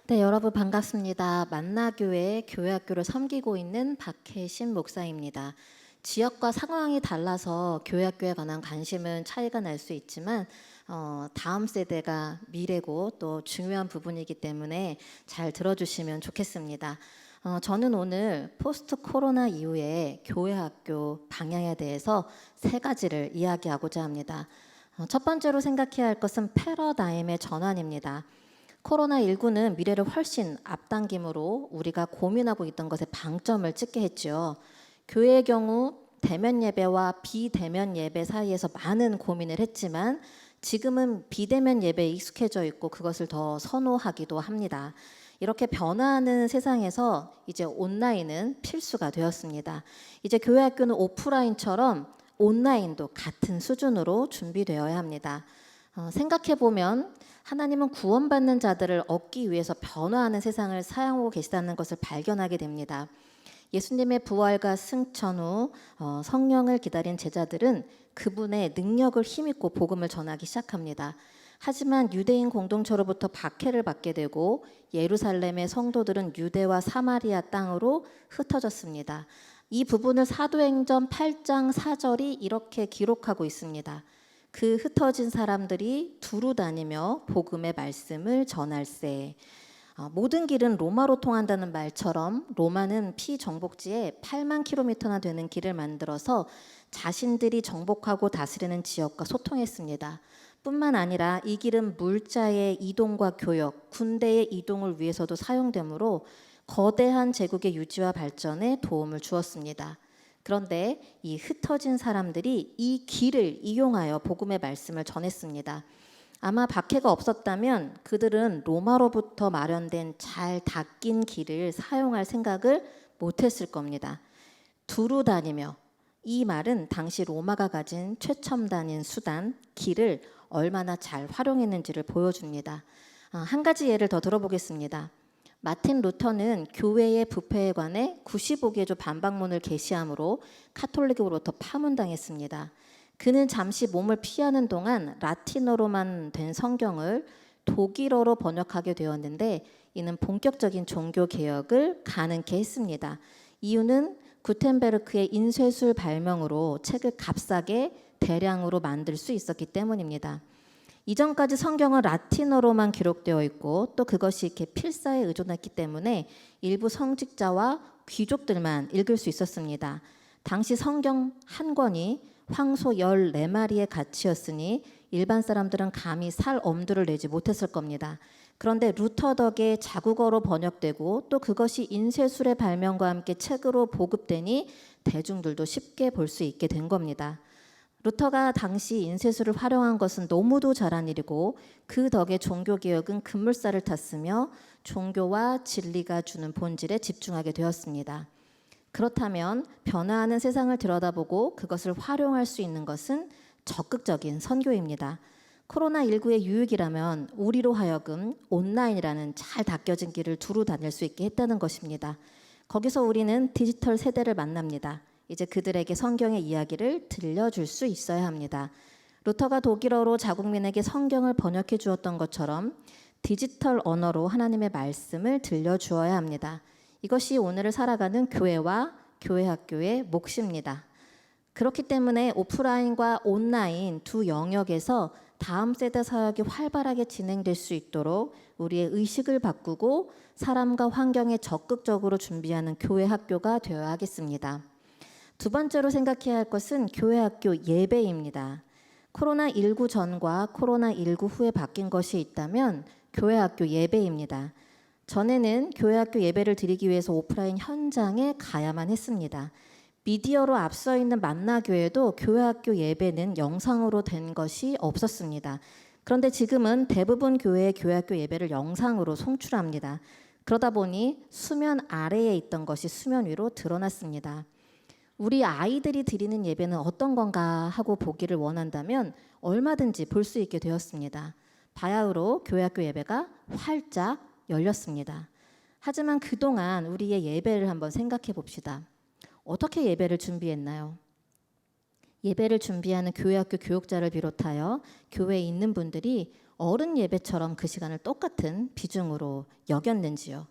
네, 여러분 반갑습니다. 만나교회 교회학교를 섬기고 있는 박혜신 목사입니다. 지역과 상황이 달라서 교회학교에 관한 관심은 차이가 날 수 있지만 다음 세대가 미래고 또 중요한 부분이기 때문에 잘 들어주시면 좋겠습니다. 저는 오늘 포스트 코로나 이후에 교회학교 방향에 대해서 세 가지를 이야기하고자 합니다. 첫 번째로 생각해야 할 것은 패러다임의 전환입니다. 코로나19는 미래를 훨씬 앞당김으로 우리가 고민하고 있던 것에 방점을 찍게 했죠. 교회의 경우 대면 예배와 비대면 예배 사이에서 많은 고민을 했지만 지금은 비대면 예배에 익숙해져 있고 그것을 더 선호하기도 합니다. 이렇게 변화하는 세상에서 이제 온라인은 필수가 되었습니다. 이제 교회 학교는 오프라인처럼 온라인도 같은 수준으로 준비되어야 합니다. 생각해보면 하나님은 구원받는 자들을 얻기 위해서 변화하는 세상을 사용하고 계시다는 것을 발견하게 됩니다. 예수님의 부활과 승천 후 성령을 기다린 제자들은 그분의 능력을 힘입고 복음을 전하기 시작합니다. 하지만 유대인 공동체로부터 박해를 받게 되고 예루살렘의 성도들은 유대와 사마리아 땅으로 흩어졌습니다. 이 부분을 사도행전 8장 4절이 이렇게 기록하고 있습니다. 그 흩어진 사람들이 두루 다니며 복음의 말씀을 전할세. 모든 길은 로마로 통한다는 말처럼 로마는 피정복지에 8만 킬로미터나 되는 길을 만들어서 자신들이 정복하고 다스리는 지역과 소통했습니다. 뿐만 아니라 이 길은 물자의 이동과 교역, 군대의 이동을 위해서도 사용되므로 거대한 제국의 유지와 발전에 도움을 주었습니다. 그런데 이 흩어진 사람들이 이 길을 이용하여 복음의 말씀을 전했습니다. 아마 박해가 없었다면 그들은 로마로부터 마련된 잘 닦인 길을 사용할 생각을 못했을 겁니다. 두루 다니며, 이 말은 당시 로마가 가진 최첨단인 수단, 길을 얼마나 잘 활용했는지를 보여줍니다. 한 가지 예를 더 들어보겠습니다. 마틴 루터는 교회의 부패에 관해 95개조 반박문을 게시함으로 카톨릭으로부터 파문당했습니다. 그는 잠시 몸을 피하는 동안 라틴어로만 된 성경을 독일어로 번역하게 되었는데 이는 본격적인 종교 개혁을 가능케 했습니다. 이유는 구텐베르크의 인쇄술 발명으로 책을 값싸게 대량으로 만들 수 있었기 때문입니다. 이전까지 성경은 라틴어로만 기록되어 있고 또 그것이 이렇게 필사에 의존했기 때문에 일부 성직자와 귀족들만 읽을 수 있었습니다. 당시 성경 한 권이 황소 14마리의 가치였으니 일반 사람들은 감히 살 엄두를 내지 못했을 겁니다. 그런데 루터 덕에 자국어로 번역되고 또 그것이 인쇄술의 발명과 함께 책으로 보급되니 대중들도 쉽게 볼 수 있게 된 겁니다. 루터가 당시 인쇄술을 활용한 것은 너무도 잘한 일이고 그 덕에 종교개혁은 급물살을 탔으며 종교와 진리가 주는 본질에 집중하게 되었습니다. 그렇다면 변화하는 세상을 들여다보고 그것을 활용할 수 있는 것은 적극적인 선교입니다. 코로나19의 유익이라면 우리로 하여금 온라인이라는 잘 닦여진 길을 두루 다닐 수 있게 했다는 것입니다. 거기서 우리는 디지털 세대를 만납니다. 이제 그들에게 성경의 이야기를 들려줄 수 있어야 합니다. 루터가 독일어로 자국민에게 성경을 번역해 주었던 것처럼 디지털 언어로 하나님의 말씀을 들려주어야 합니다. 이것이 오늘을 살아가는 교회와 교회학교의 몫입니다. 그렇기 때문에 오프라인과 온라인 두 영역에서 다음 세대 사역이 활발하게 진행될 수 있도록 우리의 의식을 바꾸고 사람과 환경에 적극적으로 준비하는 교회학교가 되어야 하겠습니다. 두 번째로 생각해야 할 것은 교회학교 예배입니다. 코로나19 전과 코로나19 후에 바뀐 것이 있다면 교회학교 예배입니다. 전에는 교회학교 예배를 드리기 위해서 오프라인 현장에 가야만 했습니다. 미디어로 앞서 있는 만나교회도 교회학교 예배는 영상으로 된 것이 없었습니다. 그런데 지금은 대부분 교회의 교회학교 예배를 영상으로 송출합니다. 그러다 보니 수면 아래에 있던 것이 수면 위로 드러났습니다. 우리 아이들이 드리는 예배는 어떤 건가 하고 보기를 원한다면 얼마든지 볼 수 있게 되었습니다. 바야흐로 교회학교 예배가 활짝 열렸습니다. 하지만 그동안 우리의 예배를 한번 생각해 봅시다. 어떻게 예배를 준비했나요? 예배를 준비하는 교회학교 교육자를 비롯하여 교회에 있는 분들이 어른 예배처럼 그 시간을 똑같은 비중으로 여겼는지요.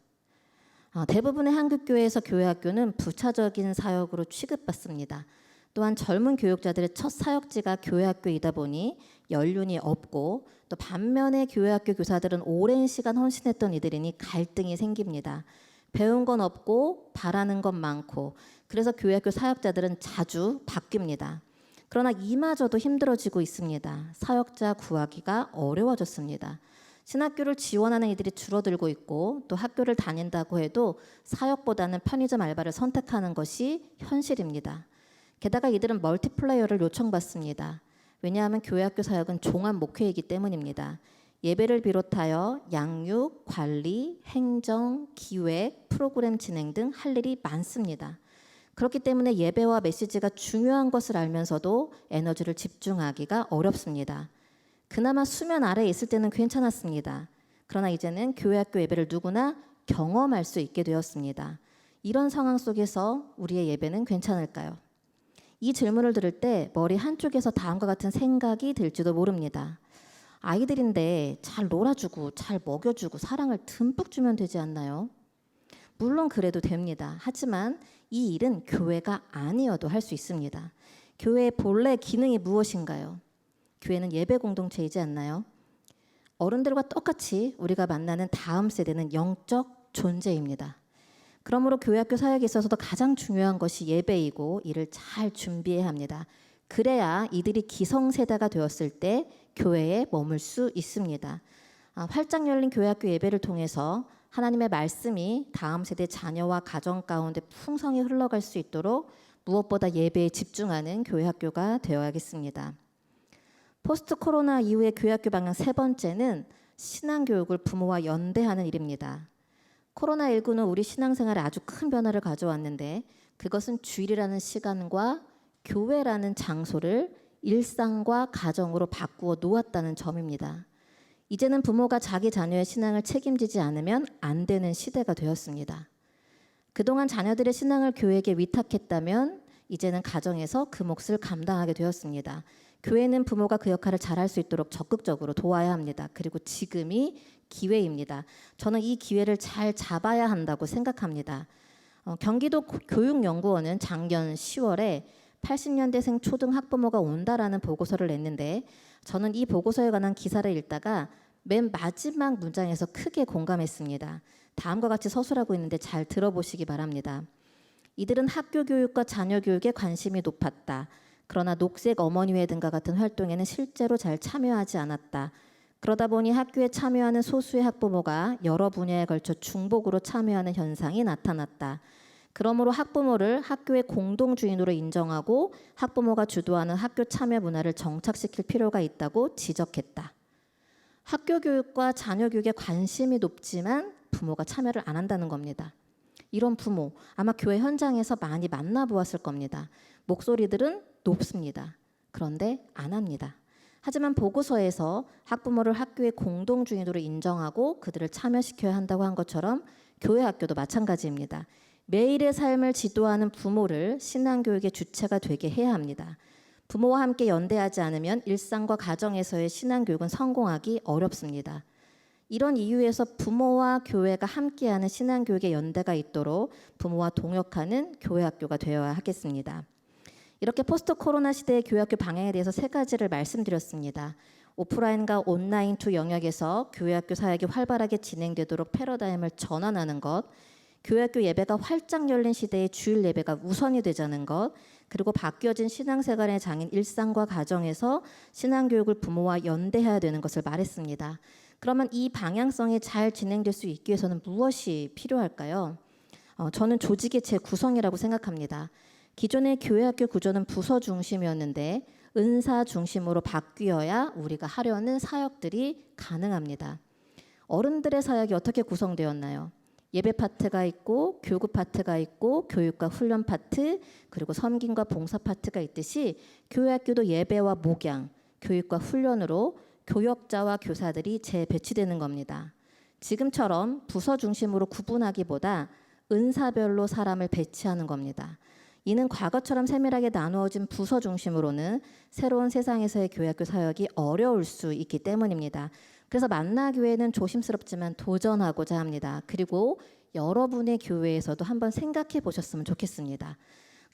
대부분의 한국교회에서 교회학교는 부차적인 사역으로 취급받습니다. 또한 젊은 교육자들의 첫 사역지가 교회학교이다 보니 연륜이 없고, 또 반면에 교회학교 교사들은 오랜 시간 헌신했던 이들이니 갈등이 생깁니다. 배운 건 없고 바라는 건 많고, 그래서 교회학교 사역자들은 자주 바뀝니다. 그러나 이마저도 힘들어지고 있습니다. 사역자 구하기가 어려워졌습니다. 신학교를 지원하는 이들이 줄어들고 있고, 또 학교를 다닌다고 해도 사역보다는 편의점 알바를 선택하는 것이 현실입니다. 게다가 이들은 멀티플레이어를 요청받습니다. 왜냐하면 교회학교 사역은 종합 목회이기 때문입니다. 예배를 비롯하여 양육, 관리, 행정, 기획, 프로그램 진행 등 할 일이 많습니다. 그렇기 때문에 예배와 메시지가 중요한 것을 알면서도 에너지를 집중하기가 어렵습니다. 그나마 수면 아래에 있을 때는 괜찮았습니다. 그러나 이제는 교회학교 예배를 누구나 경험할 수 있게 되었습니다. 이런 상황 속에서 우리의 예배는 괜찮을까요? 이 질문을 들을 때 머리 한쪽에서 다음과 같은 생각이 들지도 모릅니다. 아이들인데 잘 놀아주고 잘 먹여주고 사랑을 듬뿍 주면 되지 않나요? 물론 그래도 됩니다. 하지만 이 일은 교회가 아니어도 할 수 있습니다. 교회의 본래 기능이 무엇인가요? 교회는 예배 공동체이지 않나요? 어른들과 똑같이 우리가 만나는 다음 세대는 영적 존재입니다. 그러므로 교회학교 사역에 있어서도 가장 중요한 것이 예배이고, 이를 잘 준비해야 합니다. 그래야 이들이 기성세대가 되었을 때 교회에 머물 수 있습니다. 활짝 열린 교회학교 예배를 통해서 하나님의 말씀이 다음 세대 자녀와 가정 가운데 풍성히 흘러갈 수 있도록 무엇보다 예배에 집중하는 교회학교가 되어야겠습니다. 포스트 코로나 이후의 교회학교 방향 세 번째는 신앙교육을 부모와 연대하는 일입니다. 코로나19는 우리 신앙생활에 아주 큰 변화를 가져왔는데, 그것은 주일이라는 시간과 교회라는 장소를 일상과 가정으로 바꾸어 놓았다는 점입니다. 이제는 부모가 자기 자녀의 신앙을 책임지지 않으면 안 되는 시대가 되었습니다. 그동안 자녀들의 신앙을 교회에게 위탁했다면 이제는 가정에서 그 몫을 감당하게 되었습니다. 교회는 부모가 그 역할을 잘할 수 있도록 적극적으로 도와야 합니다. 그리고 지금이 기회입니다. 저는 이 기회를 잘 잡아야 한다고 생각합니다. 경기도 교육연구원은 작년 10월에 80년대생 초등학부모가 온다라는 보고서를 냈는데, 저는 이 보고서에 관한 기사를 읽다가 맨 마지막 문장에서 크게 공감했습니다. 다음과 같이 서술하고 있는데 잘 들어보시기 바랍니다. 이들은 학교 교육과 자녀 교육에 관심이 높았다. 그러나 녹색 어머니회 등과 같은 활동에는 실제로 잘 참여하지 않았다. 그러다 보니 학교에 참여하는 소수의 학부모가 여러 분야에 걸쳐 중복으로 참여하는 현상이 나타났다. 그러므로 학부모를 학교의 공동주인으로 인정하고 학부모가 주도하는 학교 참여 문화를 정착시킬 필요가 있다고 지적했다. 학교 교육과 자녀 교육에 관심이 높지만 부모가 참여를 안 한다는 겁니다. 이런 부모 아마 교회 현장에서 많이 만나보았을 겁니다. 목소리들은 높습니다. 그런데 안 합니다. 하지만 보고서에서 학부모를 학교의 공동주인으로 인정하고 그들을 참여시켜야 한다고 한 것처럼 교회 학교도 마찬가지입니다. 매일의 삶을 지도하는 부모를 신앙교육의 주체가 되게 해야 합니다. 부모와 함께 연대하지 않으면 일상과 가정에서의 신앙교육은 성공하기 어렵습니다. 이런 이유에서 부모와 교회가 함께하는 신앙교육의 연대가 있도록 부모와 동역하는 교회학교가 되어야 하겠습니다. 이렇게 포스트 코로나 시대의 교회학교 방향에 대해서 세 가지를 말씀드렸습니다. 오프라인과 온라인 두 영역에서 교회학교 사역이 활발하게 진행되도록 패러다임을 전환하는 것, 교회학교 예배가 활짝 열린 시대의 주일 예배가 우선이 되자는 것, 그리고 바뀌어진 신앙생활의 장인 일상과 가정에서 신앙교육을 부모와 연대해야 되는 것을 말했습니다. 그러면 이 방향성이 잘 진행될 수 있기 위해서는 무엇이 필요할까요? 저는 조직의 재구성이라고 생각합니다. 기존의 교회학교 구조는 부서 중심이었는데 은사 중심으로 바뀌어야 우리가 하려는 사역들이 가능합니다. 어른들의 사역이 어떻게 구성되었나요? 예배 파트가 있고 교구 파트가 있고 교육과 훈련 파트, 그리고 섬김과 봉사 파트가 있듯이 교회학교도 예배와 목양, 교육과 훈련으로 교역자와 교사들이 재배치되는 겁니다. 지금처럼 부서 중심으로 구분하기보다 은사별로 사람을 배치하는 겁니다. 이는 과거처럼 세밀하게 나누어진 부서 중심으로는 새로운 세상에서의 교회학교 사역이 어려울 수 있기 때문입니다. 그래서 만나교회는 조심스럽지만 도전하고자 합니다. 그리고 여러분의 교회에서도 한번 생각해 보셨으면 좋겠습니다.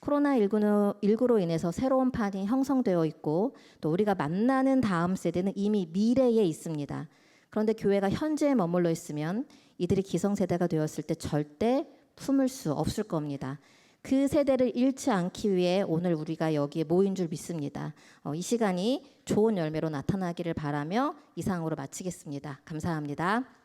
코로나19로 인해서 새로운 판이 형성되어 있고 또 우리가 만나는 다음 세대는 이미 미래에 있습니다. 그런데 교회가 현재에 머물러 있으면 이들이 기성세대가 되었을 때 절대 품을 수 없을 겁니다. 그 세대를 잃지 않기 위해 오늘 우리가 여기에 모인 줄 믿습니다. 이 시간이 좋은 열매로 나타나기를 바라며 이상으로 마치겠습니다. 감사합니다.